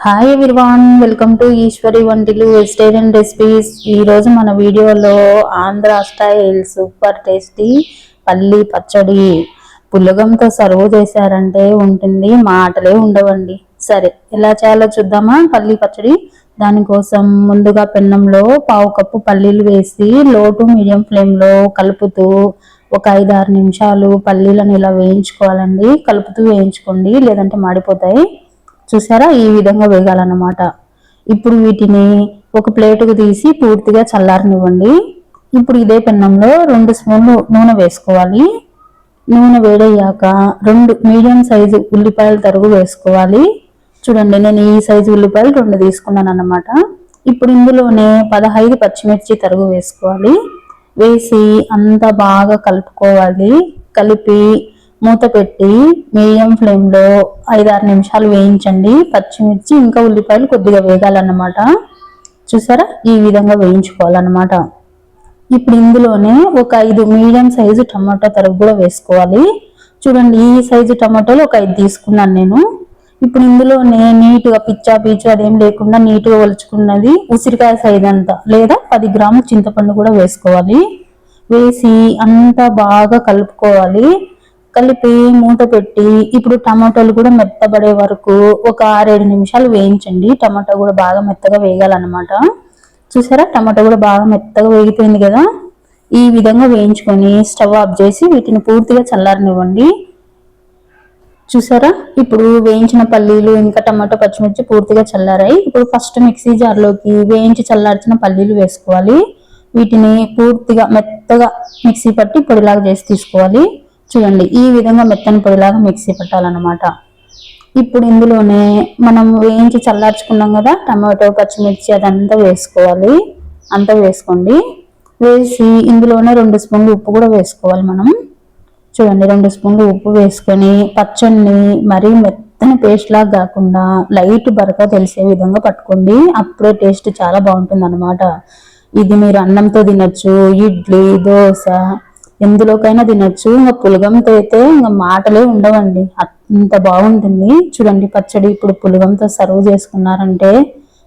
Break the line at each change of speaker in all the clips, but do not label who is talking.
Hi everyone, welcome to Eswari వంటిలు vegetarian recipes. ఈరోజు మన వీడియోలో ఆంధ్ర స్టైల్ సూపర్ టేస్టీ పల్లి పచ్చడి పులగంతో సర్వ్ చేశారంటే ఉంటుంది, మాటలే ఉండవండి. సరే, ఎలా చేయాలో చూద్దామా? పల్లి పచ్చడి దానికోసం ముందుగా పెన్నంలో 1/2 కప్పు పల్లీలు వేసి లో టు మీడియం ఫ్లేమ్లో కలుపుతూ ఒక 5-6 నిమిషాలు పల్లీలను ఇలా వేయించుకోవాలండి. కలుపుతూ వేయించుకోండి, లేదంటే మాడిపోతాయి. చూసారా, ఈ విధంగా వేగాలన్నమాట. ఇప్పుడు వీటిని ఒక ప్లేటుకు తీసి పూర్తిగా చల్లారనివ్వండి. ఇప్పుడు ఇదే పెన్నంలో 2 స్పూన్లు నూనె వేసుకోవాలి. నూనె వేడయ్యాక 2 మీడియం సైజు ఉల్లిపాయల తరుగు వేసుకోవాలి. చూడండి, నేను ఈ సైజు ఉల్లిపాయలు 2 తీసుకున్నాను అన్నమాట. ఇప్పుడు ఇందులోనే 15 పచ్చిమిర్చి తరుగు వేసుకోవాలి. వేసి అంతా బాగా కలుపుకోవాలి. కలిపి మూత పెట్టి మీడియం ఫ్లేమ్లో 5-6 నిమిషాలు వేయించండి. పచ్చిమిర్చి ఇంకా ఉల్లిపాయలు కొద్దిగా వేగాలన్నమాట. చూసారా, ఈ విధంగా వేయించుకోవాలన్నమాట. ఇప్పుడు ఇందులోనే ఒక 5 మీడియం సైజు టమాటా తరుగు కూడా వేసుకోవాలి. చూడండి, ఈ సైజు టమాటాలు ఒక 5 తీసుకున్నాను నేను. ఇప్పుడు ఇందులోనే నీట్గా పీచు అదేం లేకుండా నీట్గా ఒలుచుకున్నది ఉసిరికాయ సైజ్ అంతా లేదా 10 గ్రాముల చింతపండు కూడా వేసుకోవాలి. వేసి అంతా బాగా కలుపుకోవాలి. కలిపి మూత పెట్టి ఇప్పుడు టమాటాలు కూడా మెత్తబడే వరకు ఒక 6-7 నిమిషాలు వేయించండి. టమాటా కూడా బాగా మెత్తగా వేగాలన్నమాట. చూసారా, టమాటా కూడా బాగా మెత్తగా వేగిపోయింది కదా. ఈ విధంగా వేయించుకొని స్టవ్ ఆఫ్ చేసి వీటిని పూర్తిగా చల్లారనివ్వండి. చూసారా, ఇప్పుడు వేయించిన పల్లీలు ఇంకా టమాటో పచ్చిమిర్చి పూర్తిగా చల్లారాయి. ఇప్పుడు ఫస్ట్ మిక్సీ జార్లోకి వేయించి చల్లార్చిన పల్లీలు వేసుకోవాలి. వీటిని పూర్తిగా మెత్తగా మిక్సీ పట్టి పొడిలాగా చేసి తీసుకోవాలి. చూడండి, ఈ విధంగా మెత్తని పొడిలాగా మిక్సీ పట్టాలన్నమాట. ఇప్పుడు ఇందులోనే మనం వేయించి చల్లార్చుకున్నాం కదా టమాటో పచ్చిమిర్చి అదంతా వేసుకోవాలి. అంతా వేసుకోండి. వేసి ఇందులోనే 2 స్పూన్లు ఉప్పు కూడా వేసుకోవాలి మనం. చూడండి, 2 స్పూన్లు ఉప్పు వేసుకొని పచ్చడిని మరీ మెత్తని పేస్ట్ లాగా కాకుండా లైట్ బరక తెలిసే విధంగా పట్టుకోండి. అప్పుడే టేస్ట్ చాలా బాగుంటుంది అన్నమాట. ఇది మీరు అన్నంతో తినచ్చు, ఇడ్లీ, దోశ ఎందులోకైనా తినచ్చు. ఇంకా పులగంతో అయితే ఇంకా మాటలే ఉండవండి, అంత బాగుంటుంది. చూడండి, పచ్చడి ఇప్పుడు పులగంతో సర్వ్ చేసుకున్నారంటే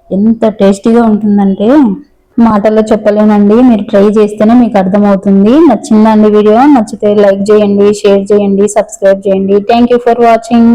ఎంత టేస్టీగా ఉంటుందంటే మాటల్లో చెప్పలేనండి. మీరు ట్రై చేస్తేనే మీకు అర్థమవుతుంది. నచ్చిందండి వీడియో? నచ్చితే లైక్ చేయండి, షేర్ చేయండి, సబ్స్క్రైబ్ చేయండి. Thank you for watching.